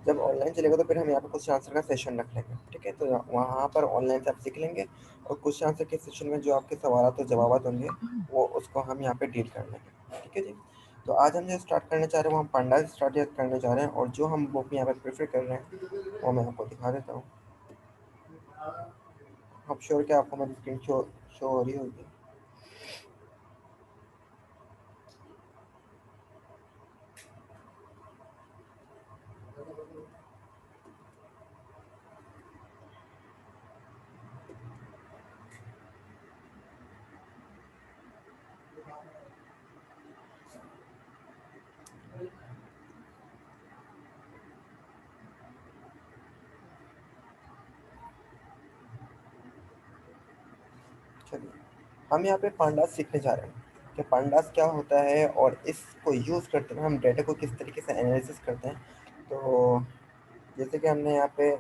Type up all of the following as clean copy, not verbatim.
जब ऑनलाइन चलेगा तो फिर हम यहाँ पे क्वेश्चन आंसर का सेशन रख लेंगे, ठीक है। तो वहाँ पर ऑनलाइन से आप सीख लेंगे और क्वेश्चन आंसर के सेशन में जो आपके सवाल और जवाब होंगे वो उसको हम यहाँ पे डील कर लेंगे, ठीक है जी। तो आज हम जो स्टार्ट करने चाह रहे हैं वो हम पांडास स्टार्ट करने जा रहे हैं, और जो हम बुक यहाँ पे प्रेफर कर रहे हैं वो मैं आपको दिखा देता हूँ। आप श्योर क्या आपको मेरी स्क्रीन शो हो रही होगी? चलिए, हम यहाँ पे पांडास सीखने जा रहे हैं कि पांडास क्या होता है और इसको यूज़ करते हुए हम डेटा को किस तरीके से एनालिसिस करते हैं। तो जैसे कि हमने यहाँ पे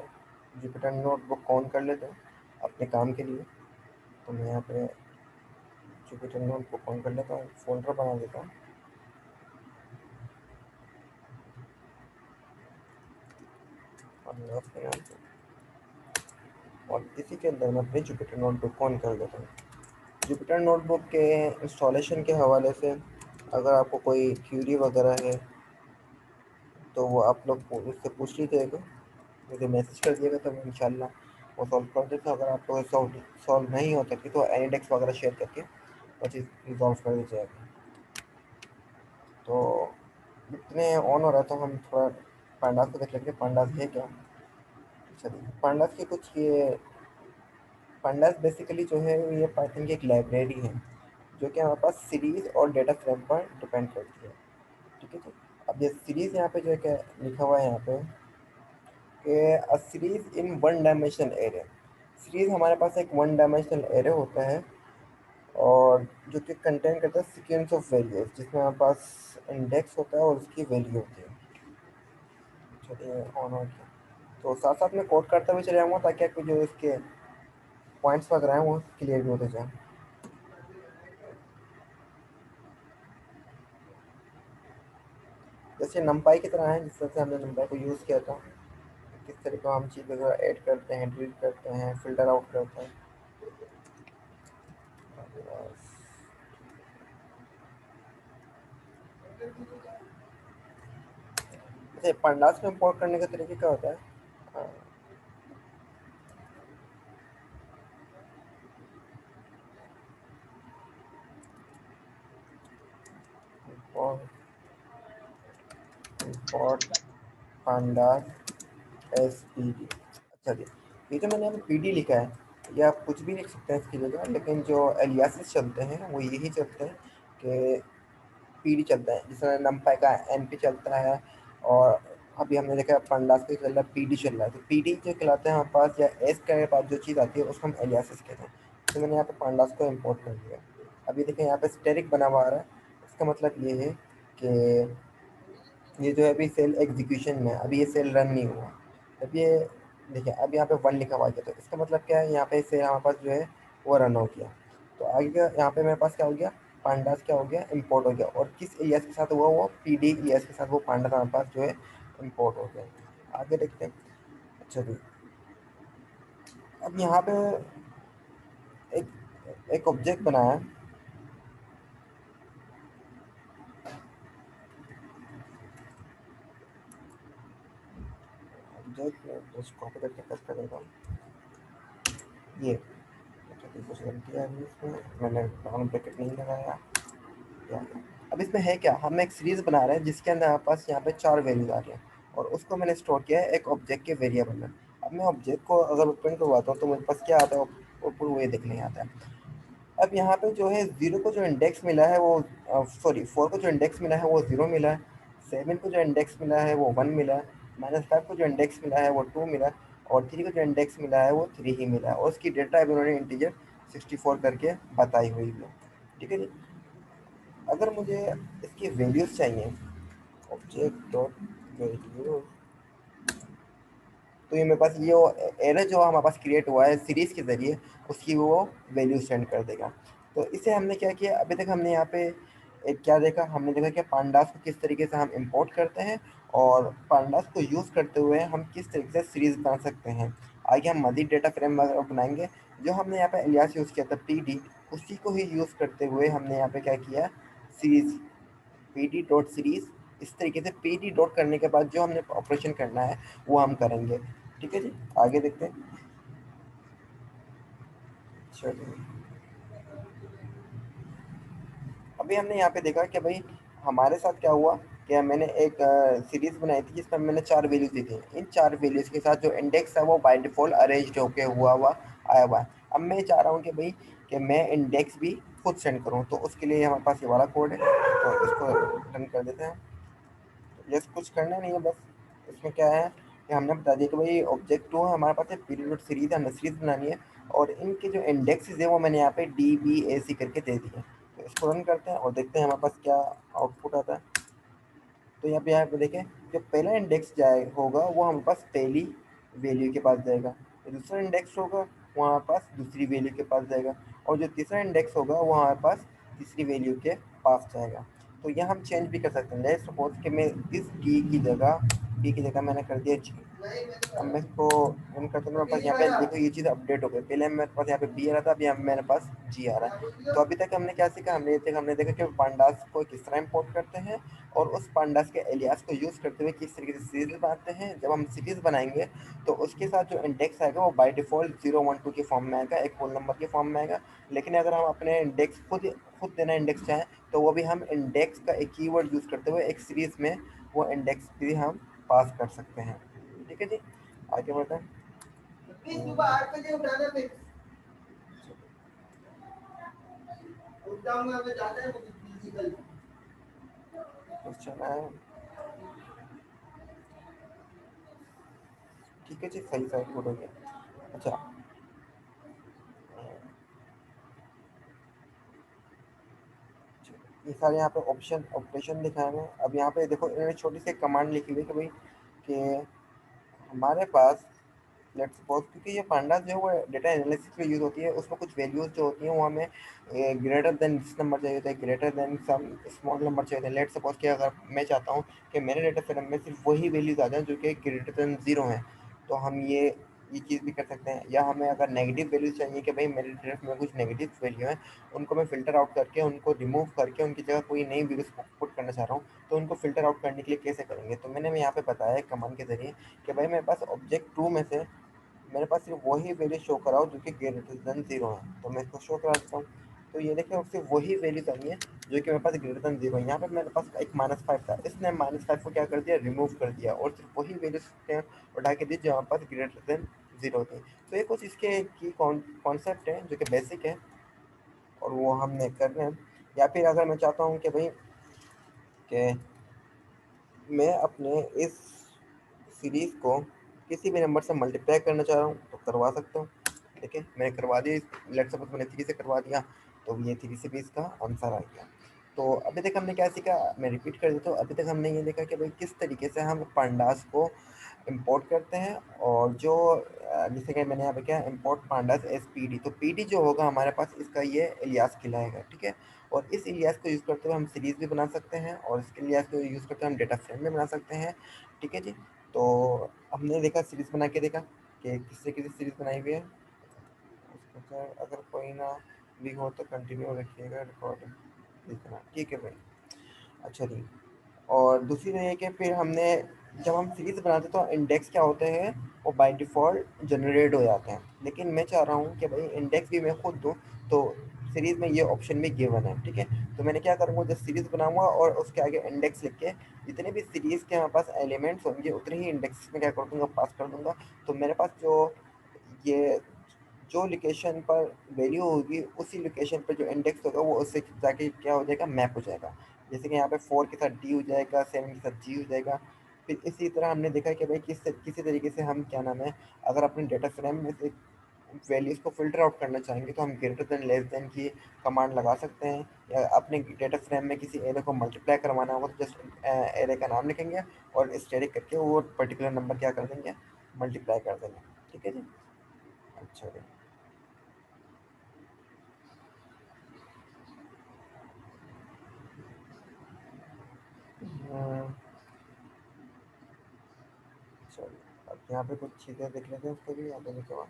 जुपिटर नोटबुक ऑन कर लेते हैं अपने काम के लिए। तो मैं यहाँ पे जुपिटर नोटबुक ऑन कर लेता हूँ, फोल्डर बना देता हूँ पांडास के नाम से, और इसी के अंदर मैं अपनी जुपिटर नोटबुक ऑन कर देता हूँ। जुपिटर नोटबुक के इंस्टॉलेशन के हवाले से अगर आपको कोई क्यूरी वगैरह है तो वो आप लोग उससे पूछ लीजिएगा, मुझे मैसेज कर दिएगा, तो मैं इंशाल्लाह वो सॉल्व कर देता हूँ। अगर आपको सॉल्व नहीं हो सकती तो एनीडेक्स वगैरह शेयर करके वो चीज़ रिजॉल्व कर दी जाएगी। तो इतने ऑन हो रहा है तो हम थोड़ा पांडास को देख लेंगे, पांडास है क्या। चलिए, पांडास के कुछ ये पांडास बेसिकली जो है ये पाइथन की एक लाइब्रेरी है जो कि हमारे पास सीरीज और डेटा फ्रेम पर डिपेंड करती है, ठीक है जी। अब ये सीरीज यहाँ पे जो है क्या लिखा हुआ है यहाँ पे कि a series in one dimensional array. Series हमारे पास एक वन डायमेंशनल एरे होता है और जो कि कंटेन करता है सीक्वेंस ऑफ वैल्यूज, जिसमें हमारे पास इंडेक्स होता है और उसकी वैल्यू होती है। चलिए, ऑन हो गया। तो साथ साथ में कोड करते हुए चले जाऊँगा ताकि आपको जो इसके पॉइंट्स वगैरह हैं वो क्लियर भी होते जाए। जैसे नमपाई की तरह है, जिस तरह से हमने नमपाई को यूज़ किया था, किस तरह का हम चीज़ वगैरह ऐड करते हैं, डिलीट करते हैं, फिल्टर आउट करते हैं। अच्छा, पंडास में इंपोर्ट करने का तरीके क्या होता है? Import pandas S P D. अच्छा जी, ये जो मैंने यहाँ पे पी डी लिखा है, या आप कुछ भी लिख सकते हैं इसकी जगह, लेकिन जो एलियासिस चलते हैं वो यही चलते हैं कि पी डी चलता है। जिस तरह नमपाई का एन पी चलता है, और अभी हमने देखा पंडास का चल रहा है, पी डी चल रहा है। तो पी डी जो कहलाते हैं हमारे पास, या एस के पास जो चीज़ आती है उसको हम एलियासिस कहते हैं। तो मैंने यहाँ पे पंडास को इम्पोर्ट कर दिया। अभी देखें यहाँ पे स्टेरिक बना हुआ आ रहा है, इसका मतलब ये है कि ये जो है अभी सेल एग्जीक्यूशन में है, अभी ये सेल रन नहीं हुआ। जब ये देखिए अब यहाँ पे वन लिखा हुआ है, तो इसका मतलब क्या है, यहाँ पे से हमारे पास जो है वो रन हो गया। तो आगे यहाँ पे मेरे पास क्या हो गया, पांडास क्या हो गया, इम्पोर्ट हो गया। और किस एलियास के साथ हुआ, वो पी डी एलियास के साथ वो पांडास हमारे पास जो है इम्पोर्ट हो गया। आगे देखते हैं। अच्छा जी, अब यहाँ पे एक ऑब्जेक्ट बनाया है। ऑब्जेक्ट जस्ट कॉपी करके पेस्ट कर देता हूँ ये। अच्छा, तो कुछ गलती आ गई इसमें, मैंने डाउन ब्रैकेट नहीं लगाया। क्या अब इसमें है क्या, हम एक सीरीज बना रहे हैं जिसके अंदर हमारे पास यहाँ पे 4 वैल्यूज आ रही हैं, और उसको मैंने स्टोर किया है एक ऑब्जेक्ट के वेरिएबल में। अब मैं ऑब्जेक्ट को अगर ओपन करवाता हूँ तो मेरे पास क्या आता है, ऊपर वो ये देखने आता है। अब यहाँ पे जो है जीरो को जो इंडेक्स मिला है वो, सॉरी, फोर को जो इंडेक्स मिला है वो जीरो मिला है, सेवन को जो इंडेक्स मिला है वो वन मिला है, माइनस फाइव को जो इंडेक्स मिला है वो टू मिला है, और थ्री को जो इंडेक्स मिला है वो थ्री ही मिला है, और उसकी डेटा अभी उन्होंने इंटीजर 64 करके बताई हुई है, ठीक है जी। अगर मुझे इसकी वैल्यूज चाहिए, ऑब्जेक्ट डॉट वैल्यू, तो ये मेरे पास ये एरर जो हमारे पास क्रिएट हुआ है सीरीज के ज़रिए, उसकी वो वैल्यू सेंड कर देगा। तो इसे हमने क्या किया, अभी तक हमने यहाँ पे एक क्या देखा, हमने देखा कि पांडास को किस तरीके से हम इंपोर्ट करते हैं और पांडास को यूज़ करते हुए हम किस तरीके से सीरीज बना सकते हैं। आगे हम मजीद डेटा फ्रेम वगैरह बनाएंगे। जो हमने यहाँ पे एलियास यूज़ किया था पीडी, उसी को ही यूज़ करते हुए हमने यहाँ पे क्या किया, सीरीज पीडी डॉट सीरीज। इस तरीके से पीडी डॉट करने के बाद जो हमने ऑपरेशन करना है वो हम करेंगे। ठीक है जी, आगे देखते हैं। चलिए, अभी हमने यहाँ पे देखा कि भाई हमारे साथ क्या हुआ कि मैंने एक सीरीज बनाई थी जिसमें मैंने 4 वैल्यूज दी थी। इन 4 वैल्यूज के साथ जो इंडेक्स है वो बाय डिफॉल्ट अरेंज्ड होके हुआ हुआ आया हुआ है। अब मैं चाह रहा हूँ कि भाई कि मैं इंडेक्स भी खुद सेंड करूँ, तो उसके लिए हमारे पास ये वाला कोड है, तो इसको रन कर देते हैं। यस, कुछ करना नहीं है, बस इसमें क्या है कि हमने बता दिया कि भाई ऑब्जेक्ट टू है हमारे पास, पीरियड सीरीज हमें सीरीज बनानी है, और इनके जो इंडेक्सेस है वो मैंने यहाँ पे डी बी ए सी करके दे दिए। तो इसको रन करते हैं और देखते हैं हमारे पास क्या आउटपुट आता है। तो यहाँ पे देखें, जो पहला इंडेक्स जाए होगा वो हमारे पास पहली वैल्यू के पास जाएगा, जो दूसरा इंडेक्स होगा वो हमारे पास दूसरी वैल्यू के पास जाएगा, और जो तीसरा इंडेक्स होगा वो हमारे पास तीसरी वैल्यू के पास जाएगा। तो यहाँ हम चेंज भी कर सकते हैं। लेट्स सपोज कि मैं इस डी की जगह मैंने कर दिया जी। अब मैं इसको रन करता हूँ, मेरे पास यहाँ पे देखो ये चीज़ अपडेट हो गई। पहले मेरे पास यहाँ पे बी आ रहा था, अभी यहाँ मेरे पास जी आ रहा है। तो अभी तक हमने क्या सीखा, हमने देखा कि पांडास को किस तरह इंपोर्ट करते हैं, और उस पांडास के एलियास को यूज़ करते हुए किस तरीके से सीरीज बनाते हैं। जब हम सीरीज बनाएंगे तो उसके साथ जो इंडेक्स आएगा वो बाय डिफॉल्ट 0 1 2 के फॉर्म में आएगा, एक होल नंबर के फॉर्म में आएगा। लेकिन अगर हम अपने इंडेक्स खुद खुद देना इंडेक्स चाहें तो वो भी हम इंडेक्स का एक कीवर्ड यूज़ करते हुए एक सीरीज में वो इंडेक्स भी हम पास कर सकते हैं। ठीक है जी, आगे बढ़ते हैं। क्वेश्चन है, ठीक है जी, सही साइड गुड हो गया। अच्छा, ये सारे यहाँ पे ऑप्शन ऑपरेशन दिखाए हुए हैं। अब यहाँ पे देखो इन्होंने छोटी सी कमांड लिखी हुई है कि भाई कि हमारे पास लेट्स सपोज, क्योंकि ये पांडास जो है वो डेटा एनालिसिस में यूज़ होती है, उसमें कुछ वैल्यूज जो होती हैं वो हमें ग्रेटर देन दिस नंबर चाहिए होता है, greater than some small number चाहिए होता है। लेट्स सपोज कि अगर मैं चाहता हूँ कि मेरे डेटा फ्रेम में सिर्फ वही वैल्यूज आ जाए जो कि ग्रेटर देन 0 है, तो हम ये चीज़ भी कर सकते हैं। या हमें अगर नेगेटिव वैल्यूज चाहिए कि भाई मेरे डेटा फ्रेम में कुछ नेगेटिव वैल्यू है, उनको मैं फ़िल्टर आउट करके उनको रिमूव करके उनकी जगह कोई नई वैल्यूज पुट करना चाह रहा हूँ, तो उनको फ़िल्टर आउट करने के लिए कैसे करेंगे। तो मैंने यहाँ पे बताया है कमांड के ज़रिए कि भाई मेरे पास ऑब्जेक्ट टू में से मेरे पास सिर्फ वही वैल्यू शो कराओ जो कि ग्रेटर देन 0 है। तो मैं इसको शो करा देता हूँ। तो ये देखिए उससे वही वैल्यू चाहिए है जो कि मेरे पास ग्रेटर देन 0 है। यहाँ पे मेरे पास एक -5 था, इसने -5 को क्या कर दिया, रिमूव कर दिया, और सिर्फ वही वैल्यू उठा के दी जो हमारे पास ग्रेटर देन 0 थी। तो ये कुछ इसके की कॉन्सेप्ट है जो कि बेसिक है, और वो हमने कर रहे हैं। या फिर अगर मैं चाहता हूँ कि भाई कि मैं अपने इस सीरीज़ को किसी भी नंबर से मल्टीप्लाई करना चाह रहा हूँ तो करवा सकता हूँ। देखिए मैंने करवा दिया, लेट्स सपोज मैंने 3 से करवा दिया, तो ये 3 से भी इसका आंसर आ गया। तो अभी तक हमने क्या सीखा, मैं रिपीट कर देता हूँ। अभी तक हमने ये देखा कि भाई किस तरीके से हम पांडास को इंपोर्ट करते हैं, और जो जैसे कि मैंने यहाँ पे क्या import pandas S P D, तो पी डी जो होगा हमारे पास इसका ये इलियास कहलाएगा। ठीक है, और इस इलियास को यूज़ करते हुए हम सीरीज़ भी बना सकते हैं, और इस इलियास को यूज़ करते हुए हम डेटा फ्रेम भी बना सकते हैं। ठीक है जी, तो हमने देखा सीरीज़ बना के देखा कि किस तरीके से सीरीज़ बनाई हुई है। उसका अगर कोई ना भी हो तो कंटिन्यू रखिएगा रिकॉर्डिंग, देखना ठीक है भाई। अच्छा जी, और दूसरी ये है कि फिर हमने जब हम सीरीज बनाते हैं तो इंडेक्स क्या होते हैं, वो बाय डिफ़ॉल्ट जनरेट हो जाते हैं। लेकिन मैं चाह रहा हूँ कि भाई इंडेक्स भी मैं खुद दूँ, तो सीरीज़ में ये ऑप्शन भी गिवन है। ठीक है, तो मैंने क्या करूँगा, जब सीरीज़ बनाऊँगा और उसके आगे इंडेक्स लिख के जितने भी सीरीज़ के हमारे पास एलिमेंट्स होंगे उतने ही इंडेक्स में क्या कर दूँगा, पास कर दूँगा। तो मेरे पास ये जो लोकेशन पर वैल्यू होगी उसी लोकेशन पर जो इंडेक्स होगा वो उससे जाके क्या हो जाएगा, मैप हो जाएगा। जैसे कि यहाँ पे 4 के साथ डी हो जाएगा, 7 के साथ जी हो जाएगा। फिर इसी तरह हमने देखा कि भाई किसी तरीके से हम क्या नाम है, अगर अपने डेटा फ्रेम में से वैल्यूज़ को फ़िल्टर आउट करना चाहेंगे तो हम ग्रेटर देन लेस देन की कमांड लगा सकते हैं। या अपने डेटा फ्रेम में किसी एरे को मल्टीप्लाई करवाना होगा तो जस्ट एरे का नाम लिखेंगे और स्टेरिक करके वो पर्टिकुलर नंबर क्या कर देंगे, मल्टीप्लाई कर देंगे। ठीक है जी, अच्छा जी। हम्म, चलिए अब यहाँ पे कुछ चीज़ें देख लेते हैं उसको भी यहाँ पे लिखे हुआ।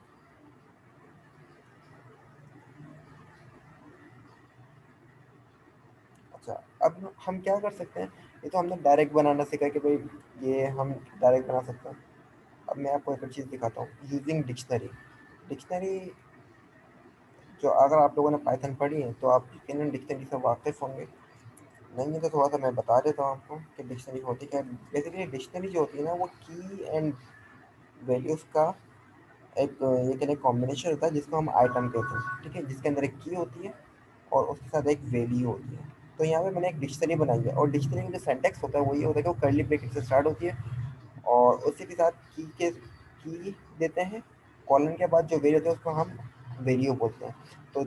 अच्छा, अब हम क्या कर सकते हैं, ये तो हमने डायरेक्ट बनाना सीखा कि भाई ये हम डायरेक्ट बना सकते हैं। अब मैं आपको एक और चीज़ दिखाता हूँ, यूजिंग डिक्शनरी। डिक्शनरी जो अगर आप लोगों ने पाइथन पढ़ी है तो आप यकीनन डिक्शनरी से वाकिफ़ होंगे, नहीं है तो थोड़ा सा मैं बता देता हूँ आपको कि डिक्शनरी होती क्या है। बेसिकली डिक्शनरी जो होती है ना वो की एंड वैल्यूज़ का एक ये कहने कॉम्बिनेशन होता है जिसको हम आइटम कहते हैं, ठीक है, जिसके अंदर एक की होती है और उसके साथ एक वैल्यू होती है। तो यहाँ पे मैंने एक डिक्शनरी बनाई है और डिक्शनरी का जो सिंटैक्स होता है वो ये होता है कि वो कर्ली ब्रैकेट से स्टार्ट होती है और उसी के साथ की देते हैं, कॉलन के बाद जो वैल्यू होती है उसको हम वैल्यू बोलते हैं। तो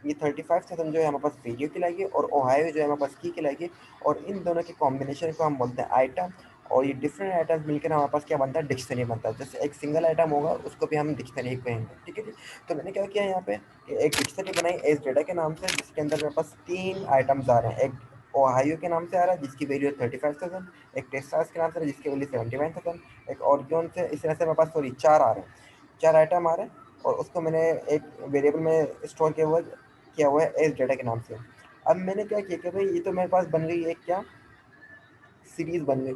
ये 35,000 जो है हमारे पास वैल्यू कहलाएगी और ओहायो जो है हमारे पास की कहलाएगी और इन दोनों के कॉम्बिनेशन को हम बोलते हैं आइटम। और ये डिफरेंट आइटम्स मिलकर हमारे पास क्या बनता है, डिक्शनरी बनता है। जैसे एक सिंगल आइटम होगा उसको भी हम डिक्शनरी कहेंगे, ठीक है जी। तो मैंने क्या किया यहाँ पे कि एक डिक्शनरी बनाई एज डेटा के नाम से, जिसके अंदर मेरे पास 3 आइटम्स आ रहे हैं। एक ओहायो के नाम से आ रहा है जिसकी वैल्यू है 35,000, एक टेक्सास के नाम से जिसकी वैल्यू 79,000, एक ऑरिगन से, इस तरह से मेरे पास सॉरी 4 आ रहे हैं, 4 आइटम आ रहे हैं और उसको मैंने एक वेरिएबल में स्टोर किया हुआ है एज डेटा के नाम से। अब मैंने क्या किया कि भाई ये तो मेरे पास बन रही है क्या, सीरीज बन गई।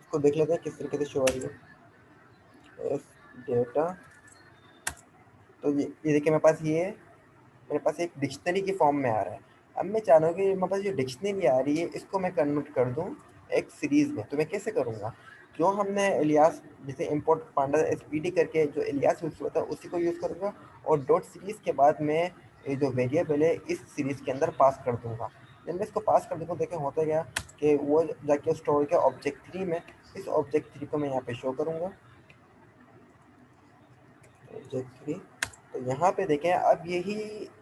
इसको देख लेते हैं किस तरीके से शो हो रही है एज डेटा। तो ये देखिए मेरे पास ये मेरे पास एक डिक्शनरी की फॉर्म में आ रहा है। अब मैं चाह रहा हूँ कि मेरे पास जो डिक्शनरी आ रही है इसको मैं कन्वर्ट कर दूँ एक सीरीज़ में। तो मैं कैसे करूँगा, जो हमने इलियास जैसे इम्पोर्ट पांडा एस पी डी करके जो इलियास यूज़ हुआ था उसी को यूज़ करूँगा और डॉट सीरीज़ के बाद मैं ये जो वेरिएबल है इस सीरीज़ के अंदर पास कर दूँगा। जब मैं इसको पास कर दूँगा देखें होता क्या कि वो जाके स्टोर किया ऑब्जेक्ट थ्री में। इस ऑब्जेक्ट थ्री को मैं यहाँ पे शो करूँगा, ऑब्जेक्ट थ्री। तो यहाँ पे देखें अब यही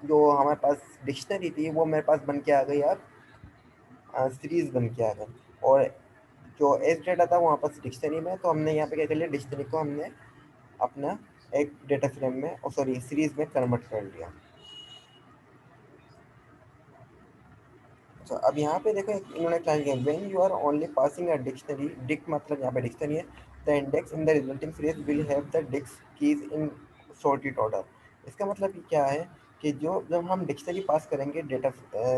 जो हमारे पास डिक्शनरी थी वो मेरे पास बन के आ गई अब सीरीज बन के आ गई। और जो एस डेटा था वहाँ पास डिक्शनरी में, तो हमने यहाँ पे क्या कर लिया, डिक्शनरी को हमने अपना एक डेटा फ्रेम में सॉरी सीरीज में कन्वर्ट कर लिया। अच्छा, अब यहाँ पे देखो इन्होंने क्या किया, when you are only passing a dictionary, dict मतलब यहाँ पे डिक्शनरी है, the index in the resulting series will have the dict's keys in sorted order. इसका मतलब ये क्या है कि जो जब हम डिक्शनरी पास करेंगे डेटा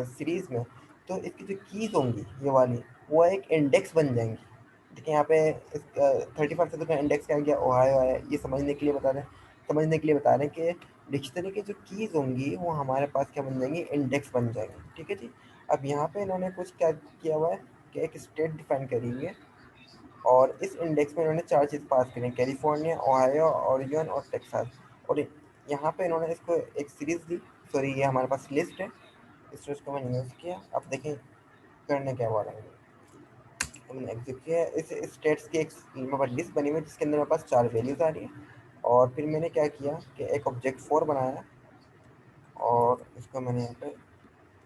सीरीज में तो इसकी जो कीज होंगी ये वाली वो एक इंडेक्स बन जाएंगी। देखिए यहाँ पे इस 35 का इंडेक्स क्या गया, ओहायो है, ये समझने के लिए बता रहे हैं कि डिक्शनरी की जो कीज होंगी वो हमारे पास क्या बन जाएंगी, इंडेक्स बन जाएंगी, ठीक है जी। अब यहाँ पे इन्होंने कुछ क्या किया हुआ है कि एक स्टेट डिफाइन करेंगे और इस इंडेक्स में इन्होंने 4 चीज़ पास करी, कैलिफोर्निया, ओहायो, ओरिगन और टेक्सास। और यहाँ पे इन्होंने इसको एक सीरीज दी, सॉरी ये हमारे पास लिस्ट है, इस लिस्ट को मैंने यूज़ किया। अब देखें करने क्या वाला है, हमने एग्जीक्यूट किया इस स्टेट्स की एक मेरे पास लिस्ट बनी हुई है जिसके अंदर मेरे पास 4 वैल्यूज़ आ रही है। और फिर मैंने क्या किया कि एक ऑब्जेक्ट 4 बनाया और इसको मैंने यहाँ पे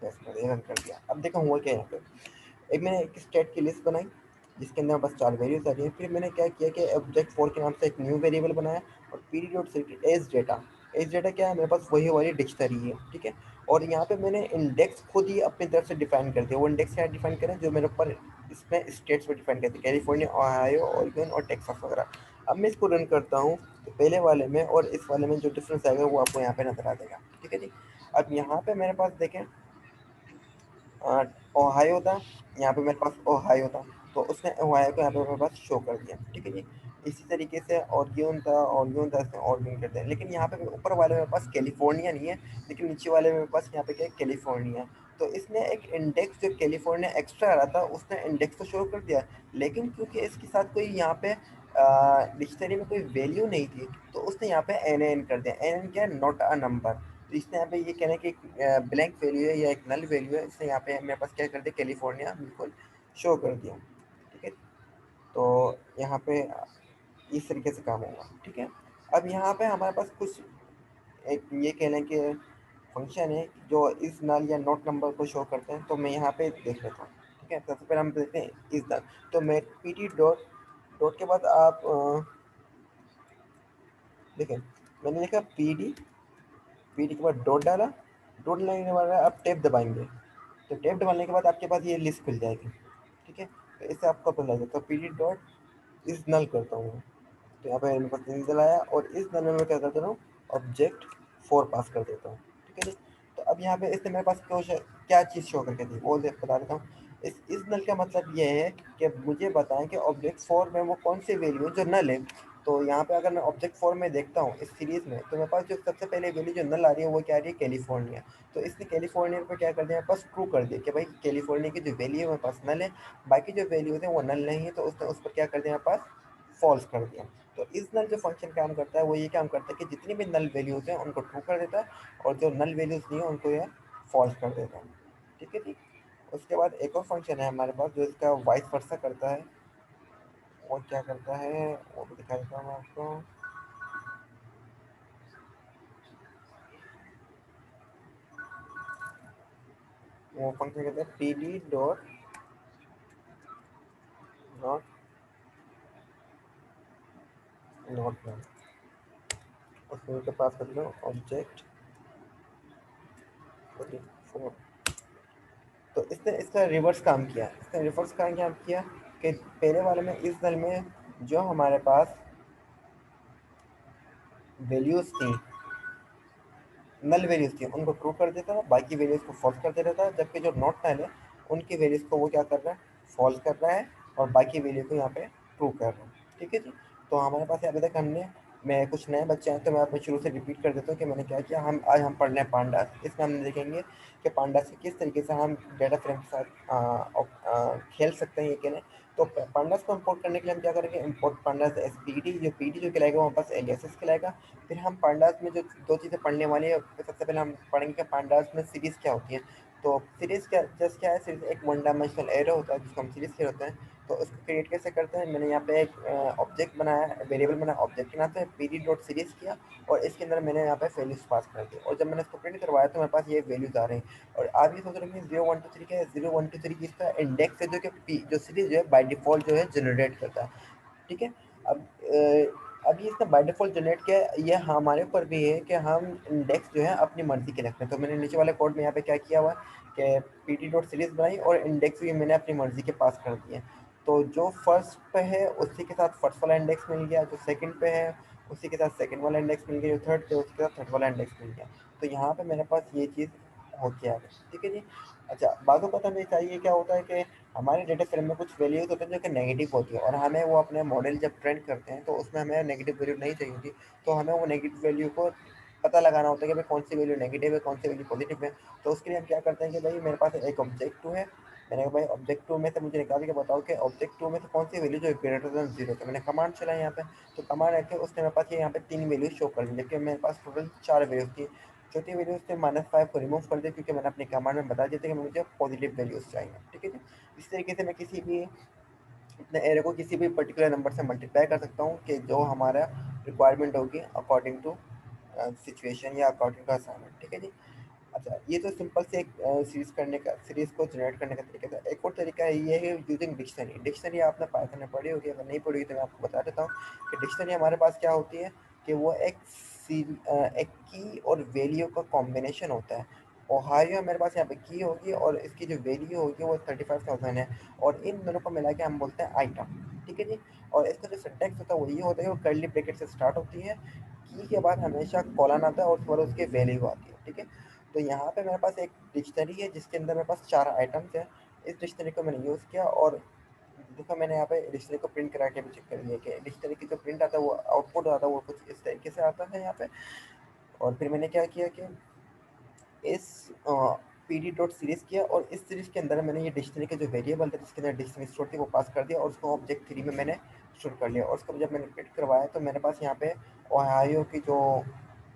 पेस्ट कर दिया, रन कर दिया। अब देखो हुआ क्या यहाँ पे, एक मैंने एक स्टेट की लिस्ट बनाई जिसके अंदर बस 4 वैल्यूज आ रही है। फिर मैंने क्या किया कि ऑब्जेक्ट 4 के नाम से एक न्यू वेरिएबल बनाया और PD dot set age data. Age data क्या है, मेरे पास वही वाली डिक्शनरी है, ठीक है। और यहाँ पे मैंने इंडेक्स खुद ही अपनी तरफ से डिफाइन कर दिया। वो इंडेक्स क्या डिफाइन करें जो मेरे ऊपर इसमें स्टेट्स में डिफाइन करते हैं, कैलिफोर्निया, ओहायो, ओरिगन और टेक्सास वगैरह। अब मैं इसको रन करता हूँ तो पहले वाले में और इस वाले में जो डिफरेंस आएगा वो आपको यहाँ पे नजर आ जाएगा, ठीक है जी। अब यहाँ पे मेरे पास देखें ओहायो था, यहाँ पे मेरे पास ओहायो था तो उसने ओहायो को यहाँ पे मेरे पास शो कर दिया, ठीक है जी। इसी तरीके से ऑरियन था इसने ऑरियन कर दिया। लेकिन यहाँ पे ऊपर वाले मेरे पास कैलिफोर्निया नहीं है, लेकिन नीचे वाले मेरे पास यहाँ पे क्या है, कैलिफोर्निया। तो इसने एक इंडेक्स जो कैलिफोर्निया एक्स्ट्रा आ रहा था उसने इंडेक्स तो शो कर दिया, लेकिन क्योंकि इसके साथ कोई यहाँ पे डिक्शनरी में कोई वैल्यू नहीं थी तो उसने यहाँ पे एन एन कर दिया। एन एन क्या है, नॉट अ नंबर। तो इसने यहाँ पे ये कहना है कि ब्लैंक वैल्यू है या एक नल वैल्यू है, इसने यहाँ पे मेरे पास क्या कर दिया, कैलिफोर्निया बिल्कुल शो कर दिया, ठीक है। तो यहाँ पे इस तरीके से काम होगा, ठीक है। अब यहाँ पे हमारे पास कुछ एक ये कहने के फंक्शन है जो इस नल या नॉट नंबर को शो करते हैं। तो मैं यहाँ पे देख लेता हूँ, ठीक है। सबसे पहले हम देखते हैं इस नल। तो मैं पी टी डॉट डॉट के बाद आप देखें, मैंने लिखा पी डी के बाद डॉट डाला, डॉट डालने के बाद आप टैब दबाएंगे तो टैब दबाने के बाद आपके पास ये लिस्ट खुल जाएगी, ठीक है। तो इससे आपको पता लग जाएगा। तो पी डी डॉट इस नल करता हूँ, तो यहाँ पे इनपुट नल आया और इस नल में मैं क्या कर देता हूँ, ऑब्जेक्ट 4 पास कर देता हूँ। ठीक है जी। तो अब यहाँ पे इसने मेरे पास क्या चीज़ शो करके दी वो बता देता हूँ। इस नल का मतलब ये है कि मुझे बताएं कि ऑब्जेक्ट 4 में वो कौन सी वैल्यू है जो नल है। तो यहाँ पे अगर मैं ऑब्जेक्ट 4 में देखता हूँ इस सीरीज में, तो मेरे पास जो सबसे पहले वैल्यू जो नल आ रही है वो क्या आ रही है, कैलिफोर्निया। तो इसने कैलिफोर्निया पे क्या कर दिया, मेरे पास ट्रू कर दिया कि भाई कैलिफोर्निया की जो वैल्यू है मेरे पास नल है, बाकी जो वैल्यूज है वो नल नहीं है। तो उसने उस पर क्या कर दिया, मेरे पास फॉल्स कर दिया। तो इस नल जो फंक्शन काम करता है वो ये काम करता है कि जितनी भी नल वैल्यूज हैं उनको ट्रू कर देता है और जो नल वैल्यूज नहीं है उनको यह फॉल्स कर देता है। ठीक है जी। उसके बाद एक और फंक्शन है हमारे पास जो इसका वाइस वर्सा करता है। वो क्या करता है वो भी दिखा देता हूँ मैं आपको। वो फंक्शन कहते हैं P D dot not not null. उसमें के पास कर लो ऑब्जेक्ट 44। तो इसने इसका रिवर्स काम किया, इसने रिवर्स काम क्या किया कि पहले वाले में इस नल में जो हमारे पास वैल्यूज थी, नल वैल्यूज थी उनको ट्रू कर देता था, बाकी वैल्यूज को फॉल्स कर देता था। जबकि जो नॉट नल है उनकी वैल्यूज को वो क्या कर रहा है, फॉल्स कर रहा है और बाकी वैल्यू को यहाँ पे ट्रू कर रहा है। ठीक है जी। तो हमारे पास अभी तक हमने, मैं कुछ नए बच्चे हैं तो मैं आपको शुरू से रिपीट कर देता हूँ कि मैंने क्या किया। हम आज हम पढ़ रहे हैं पांडास। इसमें हम देखेंगे कि पांडास से किस तरीके से हम डेटा फ्रेम के साथ खेल सकते हैं ये कहने। तो पांडास को इंपोर्ट करने के लिए हम क्या करेंगे, import pandas S P D, जो पी डी जो कहलाएगा वो पास एलियासेस कहलाएगा। फिर हम पांडास में जो दो चीज़ें पढ़ने वाली है, सबसे पहले हम पढ़ेंगे कि पांडास में सीरीज़ क्या होती है। तो सीरीज़ क्या, जस्ट क्या है, सीरीज एक वन डायमेंशनल एरो होता है जिसको हम सीरीज़ कह होते हैं। तो उसको क्रिएट कैसे करते हैं, मैंने यहाँ पे एक ऑब्जेक्ट बनाया, वेरिएबल बनाया, ऑब्जेक्ट के नाम से पी डी डॉट सीरीज किया और इसके अंदर मैंने यहाँ पे वैल्यूज पास कर दी। और जब मैंने इसको प्रिंट करवाया तो मेरे पास ये वैल्यूज आ रहे हैं। और आप ये सोच रहे हैं कि 0 1 2 3 क्या है, 0 1 2 3 इसका इंडेक्स है जो कि पी जो सीरीज जो है बाई डिफॉल्ट जो है जनरेट करता है। ठीक है। अब अभी इसने बाय डिफ़ॉल्ट जनरेट किया है, ये हमारे ऊपर भी है कि हम इंडेक्स जो है अपनी मर्ज़ी के रखते हैं। तो मैंने नीचे वाले कोड में यहाँ पे क्या किया हुआ है कि पीटी डॉट सीरीज़ बनाई और इंडेक्स भी मैंने अपनी मर्ज़ी के पास कर दिए। तो जो फर्स्ट पे है उसी के साथ फर्स्ट वाला इंडेक्स मिल गया, जो सेकंड पे है उसी के साथ सेकंड वाला इंडेक्स मिल गया, जो थर्ड पे उसके साथ थर्ड वाला इंडेक्स मिल गया। तो यहाँ पे मेरे पास ये चीज़ हो गया है। ठीक है जी। अच्छा, बातों का हमें चाहिए क्या होता है कि हमारे डेटा फ्रेम में कुछ वैल्यूज होते हैं जो कि नेगेटिव होती है और हमें वो अपने मॉडल जब ट्रेन करते हैं तो उसमें हमें नेगेटिव वैल्यू नहीं चाहिए होती। तो हमें वो नेगेटिव वैल्यू को पता लगाना होता है कि भाई कौन सी वैल्यू नेगेटिव है, कौन सी वैल्यू पॉजिटिव है। तो उसके लिए हम क्या करते हैं कि भाई मेरे पास एक ऑब्जेक्ट टू है, मैंने कहा भाई ऑब्जेक्ट टू में से मुझे निकाल के बताओ कि ऑब्जेक्ट टू में से कौन सी वैल्यू जो ग्रेटर देन जीरो। तो मैंने कमांड चलाई यहाँ पे। तो कमांड रखे उसने मेरे पास ये यहाँ पे 3 वैल्यूज शो कर दी, जबकि मेरे पास टोटल 4 वैल्यूज थी। चौथी वैल्यू से -5 को रिमूव कर दिया क्योंकि मैंने अपनी कमांड में बता दिया था कि मुझे पॉजिटिव वैल्यूज चाहिए। ठीक है जी। इस तरीके से मैं किसी भी अपने एरे को किसी भी पर्टिकुलर नंबर से मल्टीप्लाई कर सकता हूँ कि जो हमारा रिक्वायरमेंट होगी अकॉर्डिंग टू सिचुएशन या अकॉर्डिंग टू असाइनमेंट। ठीक है जी। अच्छा, ये तो सिंपल से एक सीरीज करने का, सीरीज को जनरेट करने का तरीका था। एक और तरीका है ये है यूजिंग डिक्शनरी। डिक्शनरी आपने पाइथन में पढ़ी होगी, अगर नहीं पढ़ी होगी तो मैं आपको बता देता हूँ कि डिक्शनरी हमारे पास क्या होती है कि वो एक की और वैल्यू का कॉम्बिनेशन होता है। ओहायो मेरे पास यहाँ पे की होगी और इसकी जो वैल्यू होगी वो 35,000 है और इन दोनों को मिला के हम बोलते हैं आइटम। ठीक है जी। और इसका जो सिंटैक्स होता है वो ये होता है कि वो कर्ली ब्रैकेट से स्टार्ट होती है, की के बाद हमेशा कॉलन आता है और उसके बाद उसकी वैल्यू आती है। ठीक है। तो यहाँ पे मेरे पास एक डिक्शनरी है जिसके अंदर मेरे पास 4 आइटम्स हैं। इस डिक्शनरी को मैंने यूज़ किया और देखो मैंने यहाँ पे डिक्शनरी को प्रिंट करा के भी चेक कर लिया कि डिक्शनरी की जो प्रिंट आता है वो आउटपुट आता है वो कुछ इस तरीके से आता है यहाँ पे। और फिर मैंने क्या किया कि इस पी डी डॉट सीरीज़ किया और इस सीरीज़ के अंदर मैंने ये डिक्शनरी के जो वेरिएबल थे जिसके अंदर डिक्शनरी स्टोर थी वो पास कर दिया और उसको ऑब्जेक्ट 3 में मैंने स्टोर कर लिया। और उसको जब मैंने प्रिंट करवाया तो मेरे पास यहाँ पे ओहायो की जो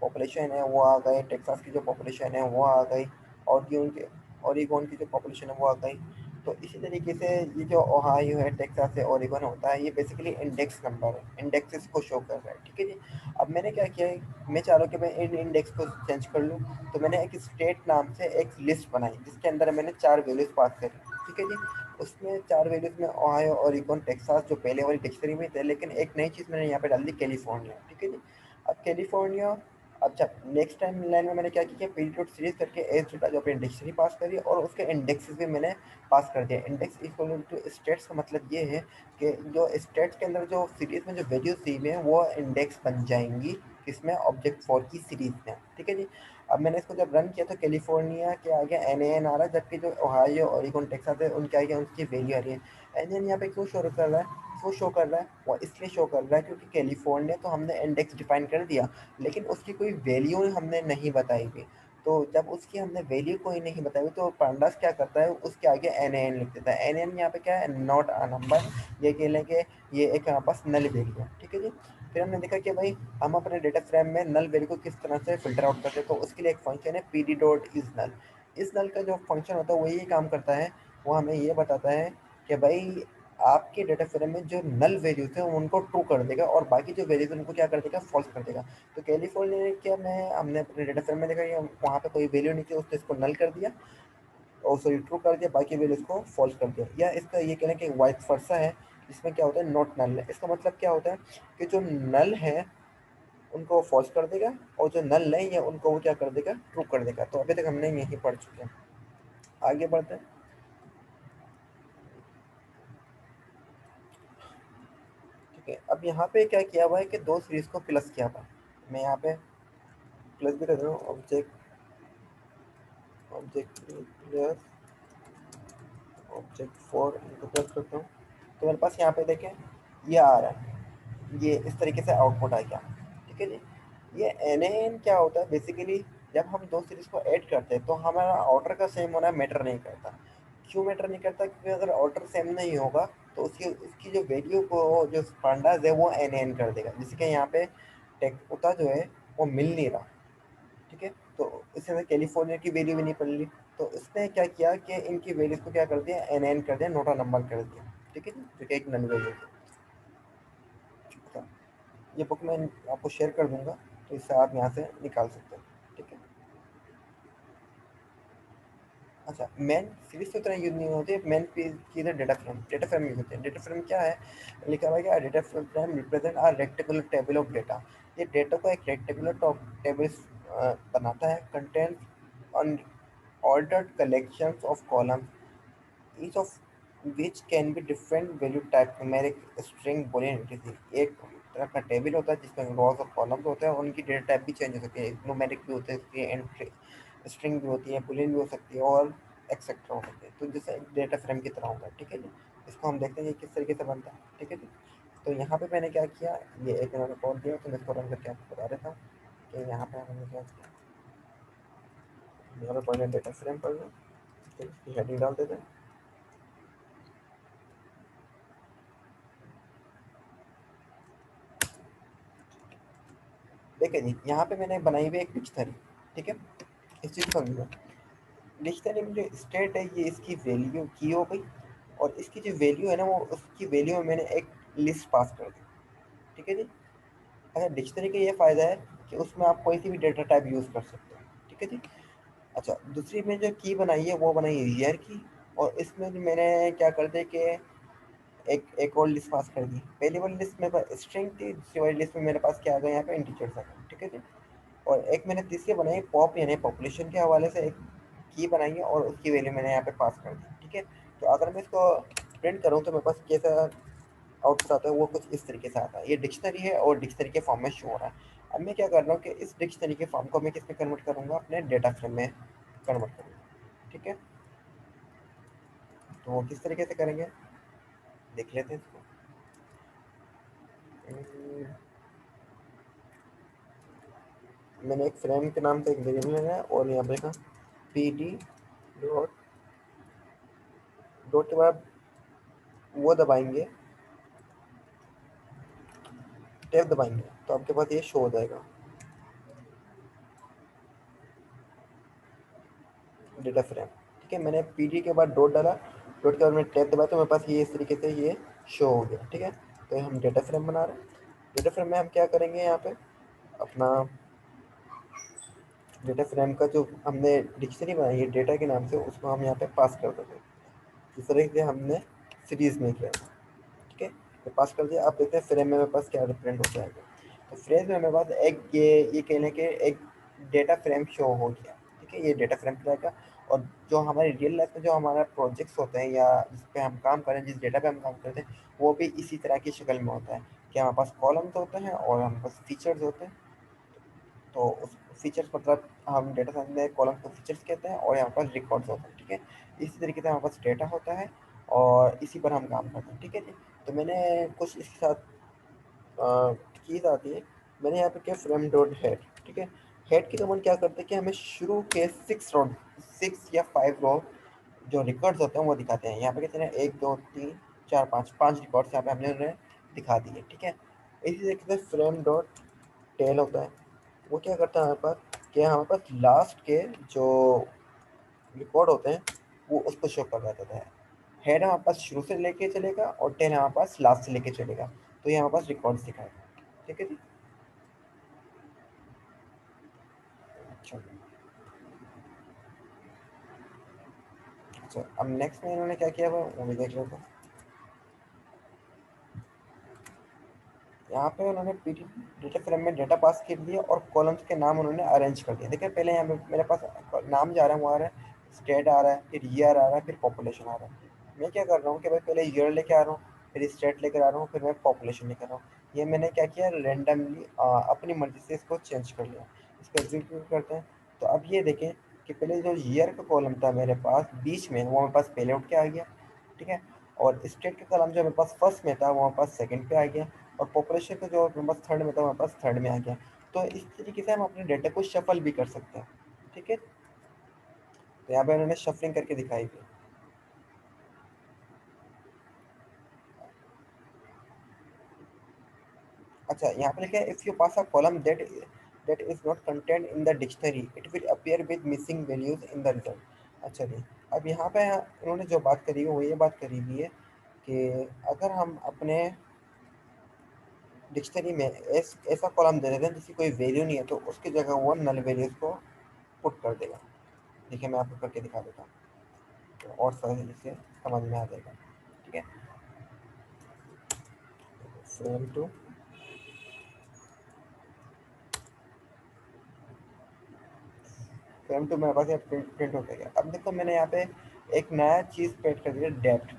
पॉपुलेशन है वो आ गई, टेक्सास की जो पॉपुलेशन है वो आ गई, ओरिगोन की जो पॉपुलेशन है वो आ गई। तो इसी तरीके से ये जो ओहायो है, टेक्सास है, ओरिगोन होता है, ये बेसिकली इंडेक्स नंबर है, इंडेक्सेस को शो कर रहा है। ठीक है जी। अब मैंने क्या किया है, मैं चाह रहा हूँ कि मैं इन इंडेक्स को चेंज कर लूँ। तो मैंने एक स्टेट नाम से एक लिस्ट बनाई जिसके अंदर मैंने 4 वैल्यूज पास करी। ठीक है जी। उसमें 4 वैल्यूज में ओहायो, ओरिगोन, टेक्सास जो पहले वाली डिक्शनरी में थे, लेकिन एक नई चीज़ मैंने यहाँ पे डाल दी, कैलिफोर्निया। ठीक है जी। अब कैलिफोर्निया अच्छा, नेक्स्ट टाइम लाइन में मैंने क्या किया, पीडी डॉट सीरीज करके एज डेटा जो अपनी डिक्शनरी पास करी और उसके इंडेक्सेस भी मैंने पास कर दिया। इंडेक्स इक्वल टू स्टेट्स का मतलब ये है कि जो स्टेट्स के अंदर जो सीरीज में जो वैल्यूज दी हुई है वो इंडेक्स बन जाएंगी किसमें, ऑब्जेक्ट 4 की सीरीज में। ठीक है जी। अब मैंने इसको जब रन किया तो कैलिफोर्निया के आगे NaN आ रहा है, जबकि जो ओहायो ओरिगन टेक्सास है उनके आगे उनकी वैल्यू आ रही है। NaN यहाँ पे क्यों शो कर रहा है, क्यों शो कर रहा है, वो इसलिए शो कर रहा है क्योंकि कैलिफोर्निया तो हमने इंडेक्स डिफाइन कर दिया, लेकिन उसकी कोई वैल्यू हमने नहीं बताई थी। तो जब उसकी हमने वैल्यू कोई नहीं बताई हुई, तो पांडास क्या करता है, उसके आगे NaN लिख देता है। NaN यहाँ पे क्या है, नॉट अ नंबर, ये कह लें कि ये एक हमारे पास नल वैल्यू है। ठीक है जी। फिर हमने देखा कि भाई हम अपने डेटा फ्रेम में नल वैल्यू को किस तरह से फिल्टर आउट करते हैं, तो उसके लिए एक फंक्शन है P D dot is null. इस नल का जो फंक्शन होता है वो यही काम करता है, वो हमें ये बताता है कि भाई आपके डेटा फ्रेम में जो नल वैल्यूज हैं उनको ट्रू कर देगा और बाकी जो वैल्यूज उनको क्या कर देगा, फॉल्स कर देगा। तो कैलिफोर्निया ने क्या, मैं हमने अपने डेटा फ्रेम में देखा कि वहाँ पे कोई वैल्यू नहीं थी, उसने इसको नल कर दिया और सॉरी ट्रू कर दिया, बाकी वैल्यूज को फॉल्स कर दिया। या इसका ये कहना है कि वाइस वर्सा है, जिसमें क्या होता है, नॉट नल है। इसका मतलब क्या होता है कि जो नल है उनको फॉल्स कर देगा और जो नल नहीं है उनको वो क्या कर देगा, ट्रू कर देगा। तो अभी तक हमने यही पढ़ चुके हैं, आगे बढ़ते हैं। ठीक है, अब यहाँ पे क्या किया हुआ है कि दो सीरीज को प्लस किया हुआ है। मैं यहाँ पे प्लस भी कर रहा हूँ, ऑब्जेक्ट ऑब्जेक्ट प्लस ऑब्जेक्ट 4 इनको प्लस करता हूँ, तो मेरे पास यहाँ पे देखें ये आ रहा है, ये इस तरीके से आउटपुट आ गया। ठीक है जी। ये एन क्या होता है बेसिकली, जब हम दो सीरीज को ऐड करते हैं तो हमारा ऑर्डर का सेम होना मैटर नहीं करता। क्यों मैटर नहीं करता, क्योंकि अगर ऑर्डर सेम नहीं होगा तो उसकी उसकी जो वैल्यू को जो पांडाज है वो एन कर देगा। जैसे कि यहाँ पे टेक्टा जो है वो मिल नहीं रहा। ठीक है, तो इससे हमें कैलिफोर्निया की वैल्यू भी नहीं पड़ रही। तो इसने क्या किया कि इनकी वैल्यूज को क्या कर दिया, एन कर दिया, नोटा नंबर कर दिया। ठीक है जी, जो कि एक नन वैल्यू था। ये बुक मैं आपको शेयर कर दूंगा, तो इससे आप यहाँ से निकाल सकते हैं। ठीक है। अच्छा, मेन सीरीज तो इतना यूज नहीं होती है, मेन की इधर डेटा फ्रेम यूज होते हैं। डेटा फ्रेम क्या है, लिखा हुआ है कि data frame represent are rectangular table of data. ये डेटा को एक रेक्टेंगुलर टेबल बनाता है, content on ordered collections of columns, each of which can be different value type, numeric, string, boolean, etc। एक तरह का टेबल होता है जिसमें रॉस और कॉलम्स होते हैं और उनकी डेटा टाइप भी चेंज हो सकती है, न्यूमेरिक भी होते हैं, एंट्री स्ट्रिंग भी होती है, बुलियन भी हो सकती है और एक्सेट्रा हो सकती है। तो जैसे डेटा फ्रेम की तरह होगा। ठीक है जी। इसको हम देखते हैं कि किस तरीके से बनता है। ठीक है जी। तो यहाँ पे मैंने क्या किया, ये एक मैंने कोड दिया, तो मैं इसको रन करके आपको बता देता हूँ कि यहाँ पे हमने क्या किया। यहाँ पे पढ़ने डेटा फ्रेम पढ़ना, तो इसकी हेडिंग डाल देते हैं। देखिए जी, यहाँ पे मैंने बनाई हुई एक डिक्शनरी। ठीक है, इस चीज़ को समझो। डिक्शनरी में जो स्टेट है ये इसकी वैल्यू की हो गई, और इसकी जो वैल्यू है ना वो उसकी वैल्यू में मैंने एक लिस्ट पास कर दी। ठीक है जी। अच्छा, डिक्शनरी का ये फ़ायदा है कि उसमें आप कोई सी भी डेटा टाइप यूज़ कर सकते हो। ठीक है जी। अच्छा, दूसरी में जो की बनाई है वो बनाई है ईयर की, और इसमें जो मैंने क्या कर दिया कि एक और लिस्ट पास कर दी। पहली वाली लिस्ट मेरे पास स्ट्रिंग थी, दूसरी वाली लिस्ट में मेरे पास क्या आ गया, यहाँ पे इंटीजर्स आ गए। ठीक है जी। और एक मैंने तीसरी बनाई पॉप, यानी पॉपुलेशन के हवाले से एक की बनाई है और उसकी वैल्यू मैंने यहाँ पे पास कर दी। ठीक है। तो अगर मैं इसको प्रिंट करूँ तो मेरे पास कैसा आउटपुट आता है, वो कुछ इस तरीके से आता है। ये डिक्शनरी है और डिक्शनरी के फॉर्म में शो हो रहा है। अब मैं क्या कर रहा हूँ कि इस डिक्शनरी के फॉर्म को मैं किस में कन्वर्ट करूँगा, अपने डेटा फ्रेम में कन्वर्ट करूँगा। ठीक है, तो वो किस तरीके से करेंगे देख लेते हैं इसको। मैंने एक फ्रेम के नाम से एक वेरिएबल लगाया और यहाँ पे लिखा पी डी डॉट डॉट के बाद वो दबाएंगे, टैब दबाएंगे, तो आपके पास ये शो हो जाएगा डेटा फ्रेम। ठीक है, मैंने पी डी के बाद डॉट डाला, डॉट के बाद मैंने टैब दबाया, तो मेरे पास ये इस तरीके से ये शो हो गया। ठीक है, तो हम डेटा फ्रेम बना रहे हैं। डेटा फ्रेम में हम क्या करेंगे, यहाँ पे अपना डेटा फ्रेम का जो हमने डिक्शनरी बनाई है डेटा के नाम से, उसको हम यहाँ पे पास कर देंगे जिस तरह से हमने सीरीज में किया। ठीक है, तो पास कर दिया। आप देखते हैं फ्रेम में मेरे पास क्या रिप्रेजेंट हो जाएगा। तो फ्रेज में हमारे पास एक ये कह लें कि एक डेटा फ्रेम शो हो गया, ठीक है, ये डेटा फ्रेम रहेगा। और जो हमारी रियल लाइफ में जो हमारा प्रोजेक्ट्स होते हैं या जिस पे हम काम करें, जिस डेटा पे हम काम करते हैं, वो भी इसी तरह की शक्ल में होता है कि हमारे पास कॉलम्स होते हैं और हमारे पास फीचर्स होते हैं। तो उस फीचर्स मतलब हम डेटा साइंस में कॉलम को फीचर्स कहते हैं और यहाँ पर रिकॉर्ड्स होते हैं, ठीक है। इसी तरीके से हमारे पास डेटा होता है और इसी पर हम काम करते हैं, ठीक है जी। तो मैंने कुछ इसके साथ चीज़ आती है। मैंने यहाँ पे क्या फ्रेम डॉट हेड, ठीक है। हेड की कमांड क्या करते हैं कि हमें शुरू के 6 या 5 रो जो रिकॉर्ड्स होते हैं वो दिखाते हैं। यहाँ पे कितने 1 2 3 4 5 रिकॉर्ड्स यहाँ पे हमने उन्हें दिखा दिए, ठीक है। इसी तरीके से फ्रेम डॉट टेल होता है, वो क्या करता है हमारे पास कि हमारे पास लास्ट के जो रिकॉर्ड होते हैं वो उसको शो कर देता है। हेड हमारे पास शुरू से लेके चलेगा और टेल हमारे पास लास्ट से लेके चलेगा, तो ये हमारे पास रिकॉर्ड्स दिखाएगा, ठीक है जी। अच्छा अच्छा, अब नेक्स्ट में इन्होंने क्या किया वो भी देख लेते हैं। यहाँ पे उन्होंने पीटी डेटा फ्रेम में डेटा पास कर दिया और कॉलम्स के नाम उन्होंने अरेंज कर दिया। देखिए पहले यहाँ पे मेरे पास नाम जा रहा है, वो आ रहा है स्टेट आ रहा है, फिर ईयर आ रहा है, फिर पॉपुलेशन आ रहा है। मैं क्या कर रहा हूँ कि भाई पहले ईयर लेके आ रहा हूँ, फिर स्टेट लेकर आ रहा हूँ, फिर मैं पॉपुलेशन लेकर आ रहा हूँ। ये मैंने क्या किया, रेंडमली अपनी मर्जी से इसको चेंज कर लिया। इसको एग्जीक्यूट करते हैं। तो अब ये देखें कि पहले जो ईयर का कॉलम था मेरे पास बीच में, वो मेरे पास पहले उठ के आ गया, ठीक है। और स्टेट का कॉलम जो मेरे पास फर्स्ट में था वो मेरे पास सेकंड पे आ गया। और पॉपुलेशन का जो मेरे पास थर्ड में था, हमारे पास थर्ड में आ गया। तो इस तरीके से हम अपने डेटा को शफल भी कर सकते हैं, ठीक है। तो यहाँ पे उन्होंने शफलिंग करके दिखाई थी। अच्छा, यहाँ पे लिखा है if you pass a column that is not content in the dictionary it will appear with missing values in the result. अच्छा जी, अब यहाँ पे उन्होंने जो बात करी है वो ये बात करी हुई है कि अगर हम अपने डिक्शनरी में ऐसा कॉलम दे देते हैं जिसकी कोई वैल्यू नहीं है, तो उसकी जगह वो नल वैल्यूज को पुट कर देगा। देखिए मैं आपको करके दिखा देता हूँ, तो और सही से समझ में आ जाएगा, ठीक है। फ्रेम टू फ्रेम टू मेरे पास यहाँ प्रिंट हो गया। अब देखो मैंने यहाँ पे एक नया चीज़ पेड कर दिया, डेप्थ।